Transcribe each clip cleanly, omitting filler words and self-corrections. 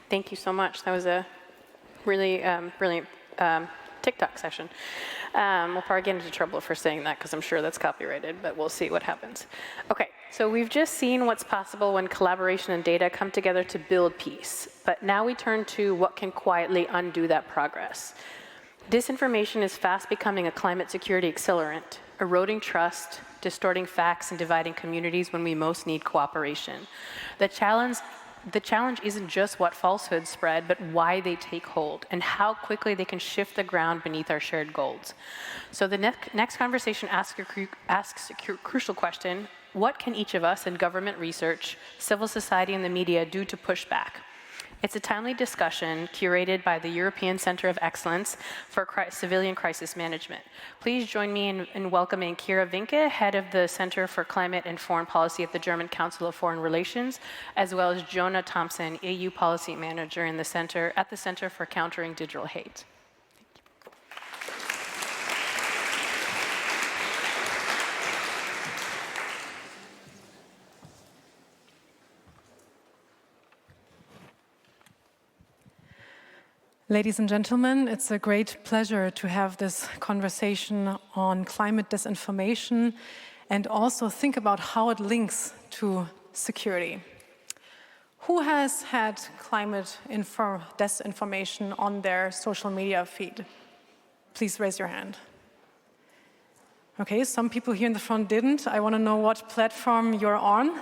Thank you so much. That was a really brilliant TikTok session. We'll probably get into trouble for saying that because I'm sure that's copyrighted, but we'll see what happens. Okay, so we've just seen what's possible when collaboration and data come together to build peace. But now we turn to what can quietly undo that progress. Disinformation is fast becoming a climate security accelerant, eroding trust, distorting facts, and dividing communities when we most need cooperation. The challenge isn't just what falsehoods spread, but why they take hold and how quickly they can shift the ground beneath our shared goals. So the next conversation asks a crucial question: what can each of us in government research, civil society, and the media do to push back? It's a timely discussion curated by the European Center of Excellence for Civilian Crisis Management. Please join me in welcoming Kira Vinke, head of the Center for Climate and Foreign Policy at the German Council of Foreign Relations, as well as Jonah Thompson, EU Policy Manager at the Center for Countering Digital Hate. Ladies and gentlemen, it's a great pleasure to have this conversation on climate disinformation and also think about how it links to security. Who has had climate disinformation on their social media feed? Please raise your hand. Okay, some people here in the front didn't. I want to know what platform you're on.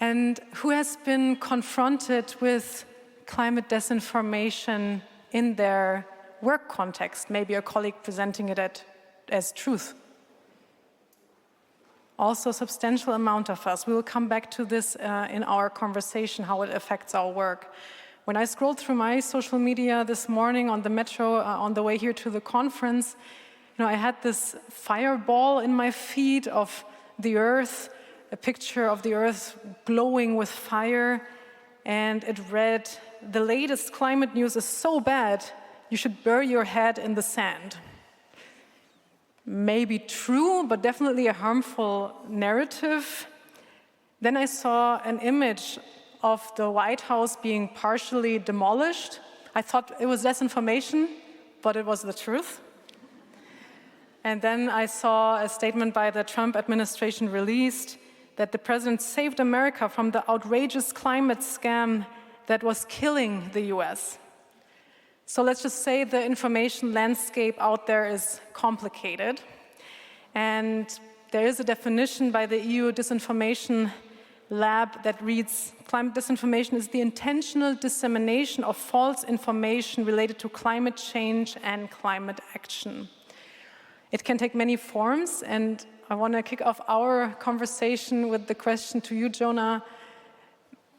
And who has been confronted with climate disinformation in their work context, maybe a colleague presenting it as truth? Also a substantial amount of us. We will come back to this in our conversation, how it affects our work. When I scrolled through my social media this morning on the metro on the way here to the conference, I had this fireball in my feed of the Earth, a picture of the Earth glowing with fire, and it read, "The latest climate news is so bad, you should bury your head in the sand." Maybe true, but definitely a harmful narrative. Then I saw an image of the White House being partially demolished. I thought it was disinformation, but it was the truth. And then I saw a statement by the Trump administration released that the president saved America from the outrageous climate scam that was killing the US. So let's just say the information landscape out there is complicated. And there is a definition by the EU Disinformation Lab that reads, climate disinformation is the intentional dissemination of false information related to climate change and climate action. It can take many forms, and I want to kick off our conversation with the question to you, Jonah.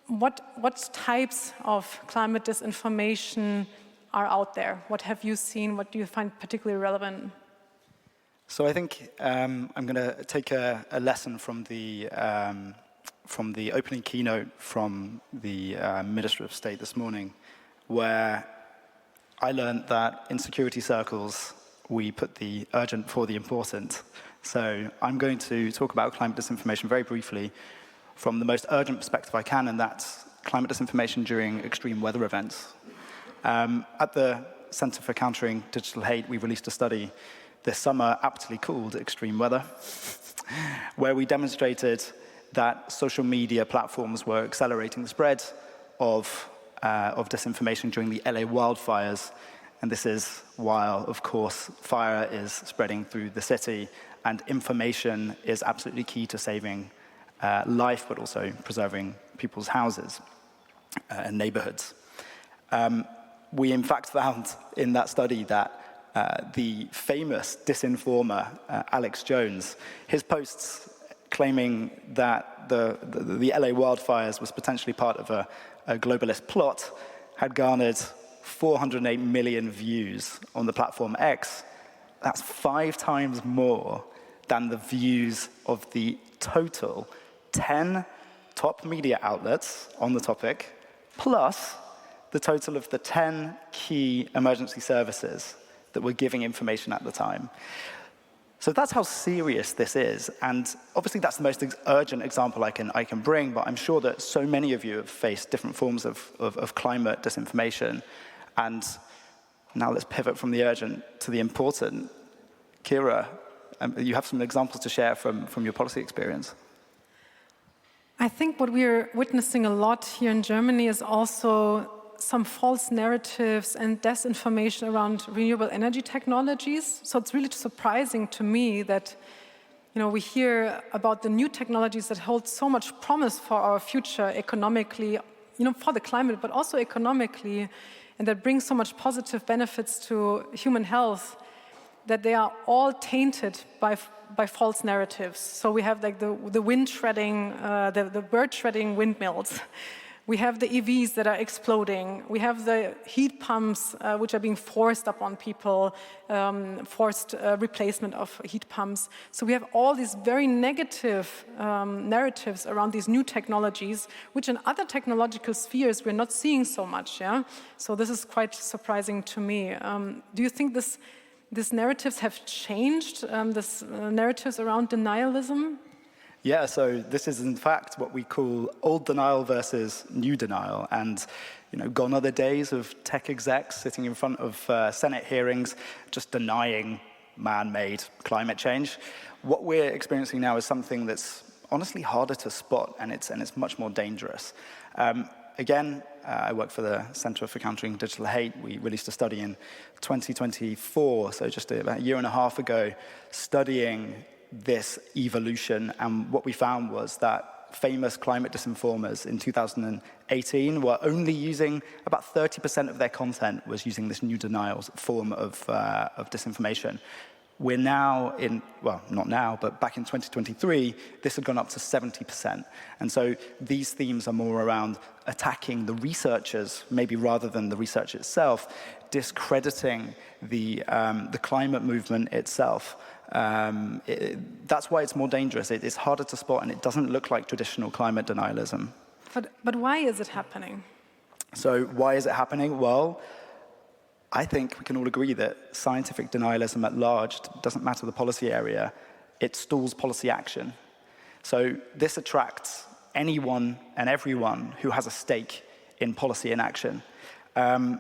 What types of climate disinformation are out there? What have you seen? What do you find particularly relevant? So I think I'm going to take a lesson from the opening keynote from the Minister of State this morning, where I learned that in security circles, we put the urgent before the important. So I'm going to talk about climate disinformation very briefly from the most urgent perspective I can, and that's climate disinformation during extreme weather events. At the Center for Countering Digital Hate, we released a study this summer aptly called Extreme Weather, where we demonstrated that social media platforms were accelerating the spread of disinformation during the LA wildfires. And this is while, of course, fire is spreading through the city, and information is absolutely key to saving life, but also preserving people's houses and neighborhoods. We, in fact, found in that study that the famous disinformer, Alex Jones, his posts claiming that the LA wildfires was potentially part of a globalist plot had garnered 408 million views on the platform X. That's 5 times more than the views of the total 10 top media outlets on the topic, plus the total of the 10 key emergency services that were giving information at the time. So that's how serious this is, and obviously that's the most urgent example I can bring, but I'm sure that so many of you have faced different forms of climate disinformation, and now let's pivot from the urgent to the important. Kira, you have some examples to share from your policy experience. I think what we're witnessing a lot here in Germany is also some false narratives and disinformation around renewable energy technologies. So it's really surprising to me that we hear about the new technologies that hold so much promise for our future economically, for the climate, but also economically, and that bring so much positive benefits to human health, that they are all tainted by false narratives. So we have like the wind shredding, the bird shredding windmills. We have the EVs that are exploding. We have the heat pumps which are being forced upon people, forced replacement of heat pumps. So we have all these very negative narratives around these new technologies, which in other technological spheres we're not seeing so much. Yeah? So this is quite surprising to me. Do you think these narratives have changed, these narratives around denialism? Yeah, so this is in fact what we call old denial versus new denial. And gone are the days of tech execs sitting in front of Senate hearings just denying man-made climate change. What we're experiencing now is something that's honestly harder to spot, and it's much more dangerous. Again, I work for the Center for Countering Digital Hate. We released a study in 2024, so just about a year and a half ago, studying this evolution, and what we found was that famous climate disinformers in 2018 were only using about 30% of their content was using this new denial form of disinformation. We're now not now, but back in 2023, this had gone up to 70%. And so these themes are more around attacking the researchers, maybe rather than the research itself, discrediting the climate movement itself. That's why it's more dangerous. It's harder to spot, and it doesn't look like traditional climate denialism. But why is it happening? So why is it happening? Well, I think we can all agree that scientific denialism at large, doesn't matter the policy area, it stalls policy action. So this attracts anyone and everyone who has a stake in policy and action. And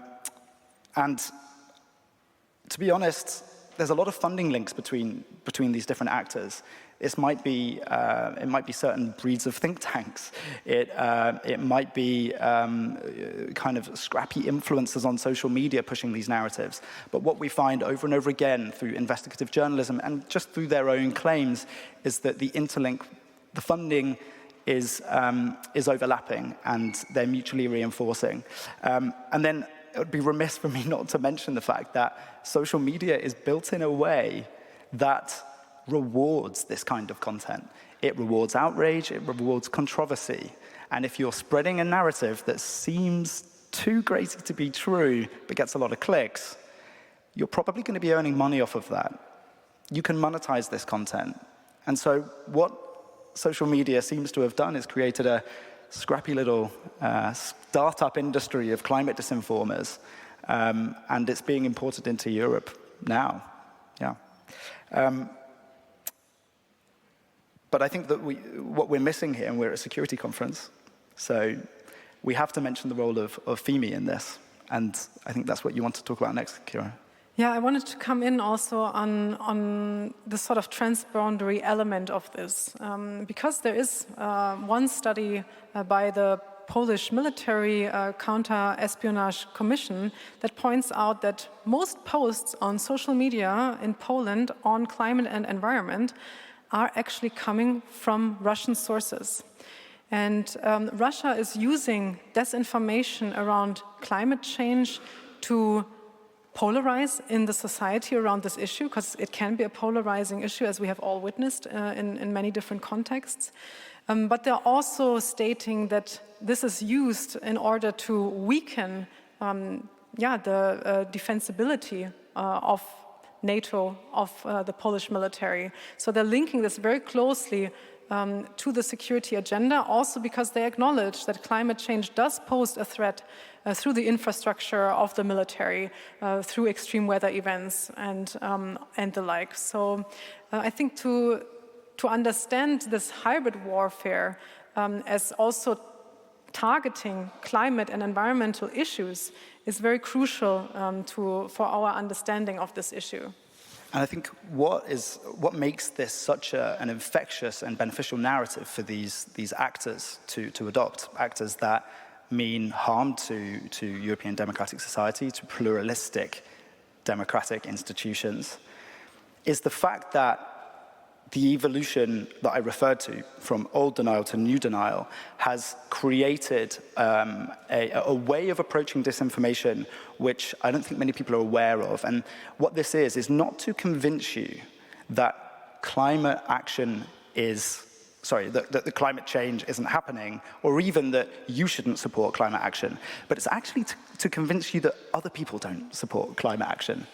to be honest, there's a lot of funding links between these different actors. It might be certain breeds of think tanks. It might be kind of scrappy influencers on social media pushing these narratives. But what we find over and over again through investigative journalism and just through their own claims is that the interlink, the funding is overlapping, and they're mutually reinforcing. And then it would be remiss for me not to mention the fact that social media is built in a way that rewards this kind of content. It rewards outrage, it rewards controversy. And if you're spreading a narrative that seems too great to be true, but gets a lot of clicks, you're probably going to be earning money off of that. You can monetize this content. And so what social media seems to have done is created a scrappy little startup industry of climate disinformers, and it's being imported into Europe now. Yeah. But I think that what we're missing here, and we're at a security conference, so we have to mention the role of FEMI in this, and I think that's what you want to talk about next, Kira. Yeah, I wanted to come in also on the sort of transboundary element of this, because there is one study by the Polish military counter-espionage commission that points out that most posts on social media in Poland on climate and environment are actually coming from Russian sources. And Russia is using disinformation around climate change to polarize in the society around this issue, because it can be a polarizing issue, as we have all witnessed in many different contexts. But they're also stating that this is used in order to weaken the defensibility of NATO, of the Polish military. So they're linking this very closely to the security agenda, also because they acknowledge that climate change does pose a threat through the infrastructure of the military, through extreme weather events and the like. So I think to understand this hybrid warfare as also targeting climate and environmental issues is very crucial for our understanding of this issue. And I think what makes this such an infectious and beneficial narrative for these actors to adopt, actors that mean harm to European democratic society, to pluralistic democratic institutions, is the fact that the evolution that I referred to, from old denial to new denial, has created a way of approaching disinformation which I don't think many people are aware of. And what this is not to convince you that climate action that the climate change isn't happening, or even that you shouldn't support climate action, but it's actually to convince you that other people don't support climate action.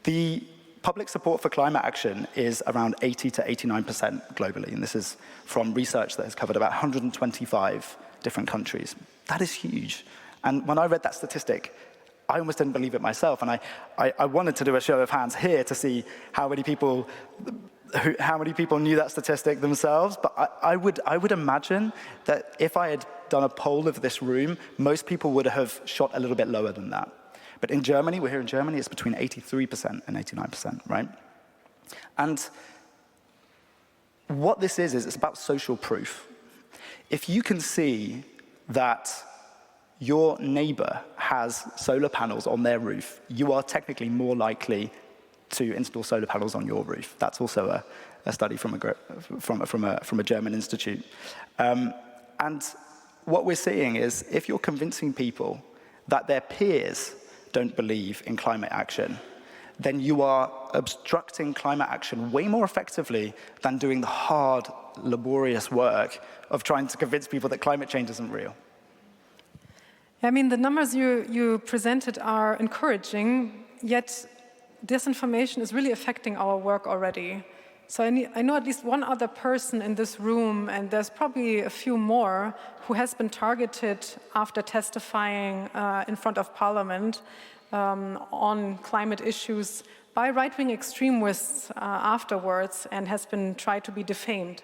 The public support for climate action is around 80 to 89% globally, and this is from research that has covered about 125 different countries. That is huge. And when I read that statistic, I almost didn't believe it myself, and I wanted to do a show of hands here to see how many people knew that statistic themselves. But I would imagine that if I had done a poll of this room, most people would have shot a little bit lower than that. But in Germany, we're here in Germany, it's between 83% and 89%, right? And what this is it's about social proof. If you can see that your neighbor has solar panels on their roof, you are technically more likely to install solar panels on your roof. That's also a study from a German institute. And what we're seeing is if you're convincing people that their peers don't believe in climate action, then you are obstructing climate action way more effectively than doing the hard, laborious work of trying to convince people that climate change isn't real. I mean, the numbers you presented are encouraging, yet disinformation is really affecting our work already. So I know at least one other person in this room, and there's probably a few more, who has been targeted after testifying in front of Parliament on climate issues by right-wing extremists afterwards, and has been tried to be defamed.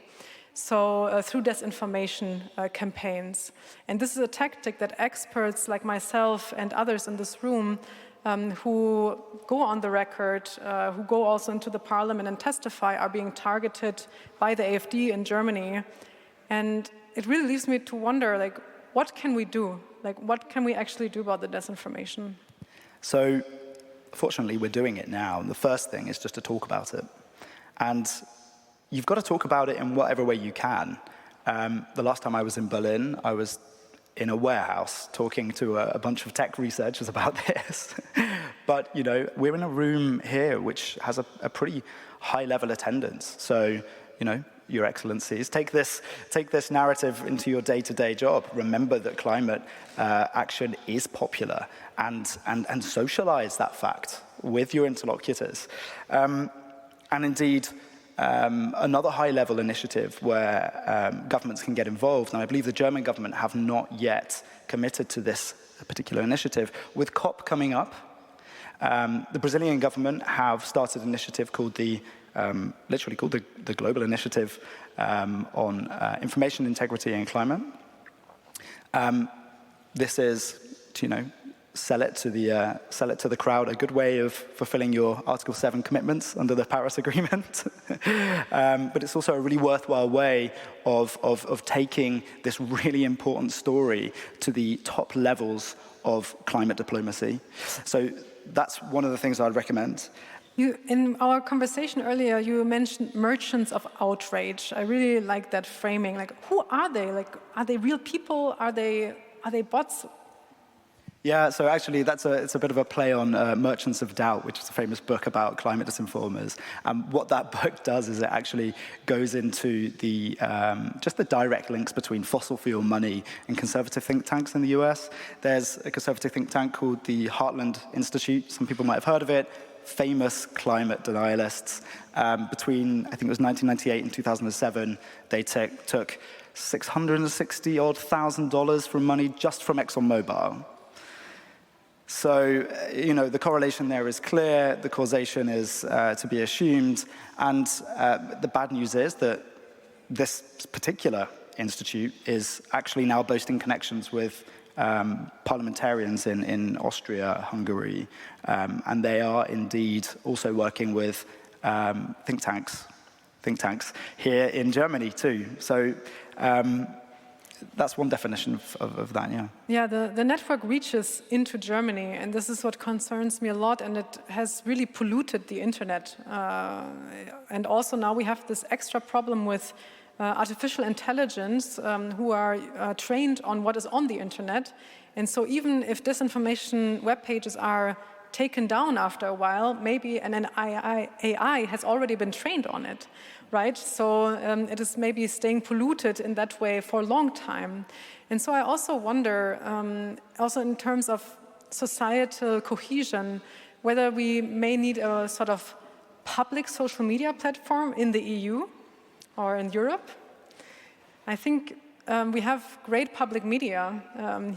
So through disinformation campaigns. And this is a tactic that experts like myself and others in this room who go on the record, who go also into the parliament and testify, are being targeted by the AfD in Germany. And it really leaves me to wonder, like, what can we do? Like, what can we actually do about the disinformation? So, fortunately, we're doing it now. And the first thing is just to talk about it. And you've got to talk about it in whatever way you can. The last time I was in Berlin, I was in a warehouse talking to a bunch of tech researchers about this. But, you know, we're in a room here which has a pretty high-level attendance. So, you know, Your Excellencies, take this narrative into your day-to-day job. Remember that climate action is popular, and socialize that fact with your interlocutors. And indeed, another high-level initiative where governments can get involved, and I believe the German government have not yet committed to this particular initiative. With COP coming up, the Brazilian government have started an initiative called literally called the Global Initiative on Information Integrity and Climate. This is, you know, sell it to the crowd, a good way of fulfilling your Article 7 commitments under the Paris Agreement. But it's also a really worthwhile way of taking this really important story to the top levels of climate diplomacy. So that's one of the things I'd recommend. In our conversation earlier, you mentioned merchants of outrage. I really like that framing. Like, who are they? Like, are they real people? Are they bots? Yeah, so actually it's a bit of a play on Merchants of Doubt, which is a famous book about climate disinformers. And what that book does is it actually goes into the just the direct links between fossil fuel money and conservative think tanks in the US. There's a conservative think tank called the Heartland Institute. Some people might have heard of it. famous climate denialists. Between, I think it was 1998 and 2007, they took $660,000 from money just from ExxonMobil. So, the correlation there is clear, the causation is to be assumed, and the bad news is that this particular institute is actually now boasting connections with parliamentarians in Austria, Hungary, and they are indeed also working with think tanks here in Germany too. So that's one definition of that, yeah. Yeah, the network reaches into Germany, and this is what concerns me a lot, and it has really polluted the internet. And also now we have this extra problem with artificial intelligence who are trained on what is on the internet. And so even if disinformation web pages are taken down after a while, maybe an AI has already been trained on it, right? So it is maybe staying polluted in that way for a long time. And so I also wonder, also in terms of societal cohesion, whether we may need a sort of public social media platform in the EU or in Europe. I think we have great public media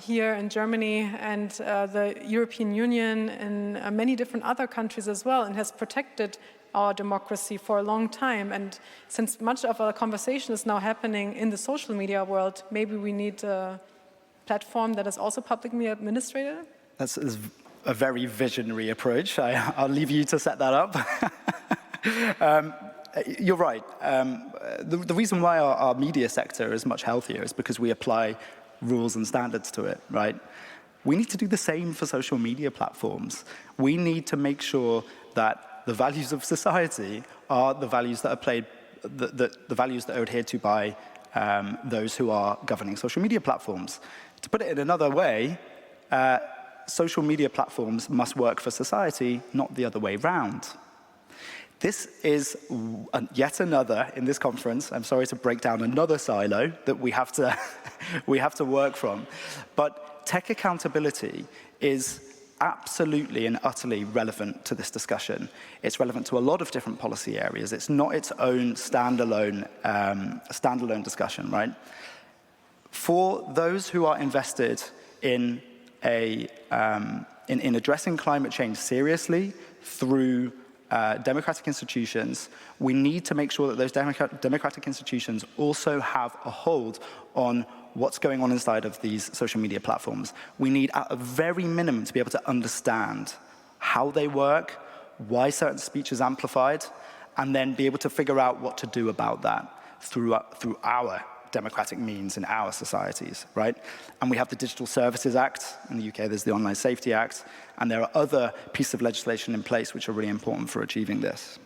here in Germany and the European Union and many different other countries as well, and has protected our democracy for a long time. And since much of our conversation is now happening in the social media world, maybe we need a platform that is also publicly administrated? That's a very visionary approach. I'll leave you to set that up. You're right. The reason why our media sector is much healthier is because we apply rules and standards to it, right? We need to do the same for social media platforms. We need to make sure that the values of society are the values that are the values that are adhered to by those who are governing social media platforms. To put it in another way, social media platforms must work for society, not the other way round. This is yet another, in this conference, I'm sorry to break down another silo that we have to, we have to work from, but tech accountability is absolutely and utterly relevant to this discussion. It's relevant to a lot of different policy areas. It's not its own standalone discussion, right? For those who are invested in addressing climate change seriously through democratic institutions, we need to make sure that those democratic institutions also have a hold on what's going on inside of these social media platforms. We need, at a very minimum, to be able to understand how they work, why certain speech is amplified, and then be able to figure out what to do about that through our democratic means in our societies, right? And we have the Digital Services Act. In the UK, there's the Online Safety Act. And there are other pieces of legislation in place which are really important for achieving this.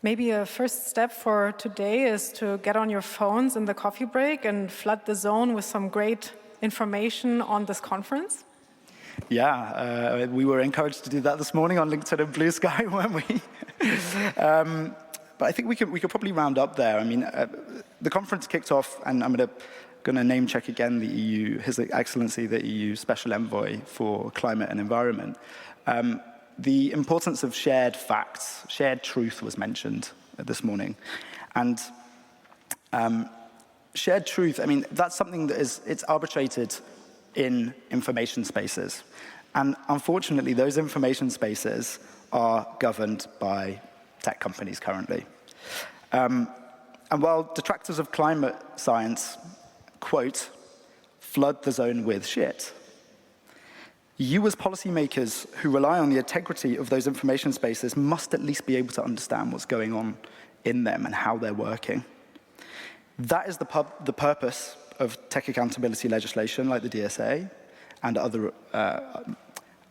Maybe a first step for today is to get on your phones in the coffee break and flood the zone with some great information on this conference. Yeah, we were encouraged to do that this morning on LinkedIn and Blue Sky, weren't we? But I think we could probably round up there. I mean, the conference kicked off, and I'm going to name check again the EU, His Excellency, the EU Special Envoy for Climate and Environment. The importance of shared facts, shared truth was mentioned this morning. And shared truth, I mean, that's something that it's arbitrated in information spaces. And unfortunately, those information spaces are governed by tech companies currently. And while detractors of climate science, quote, flood the zone with shit, you as policymakers who rely on the integrity of those information spaces must at least be able to understand what's going on in them and how they're working. That is the purpose of tech accountability legislation like the DSA and other,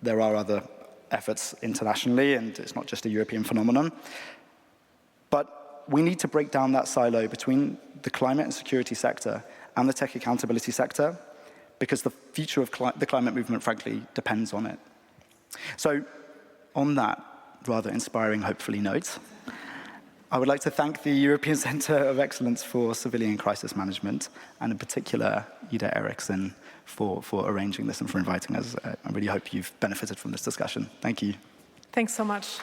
there are other efforts internationally, and it's not just a European phenomenon. But we need to break down that silo between the climate and security sector and the tech accountability sector, because the future of the climate movement, frankly, depends on it. So on that rather inspiring, hopefully, note, I would like to thank the European Centre of Excellence for Civilian Crisis Management, and in particular, Ida Eriksson, for arranging this and for inviting us. I really hope you've benefited from this discussion. Thank you. Thanks so much.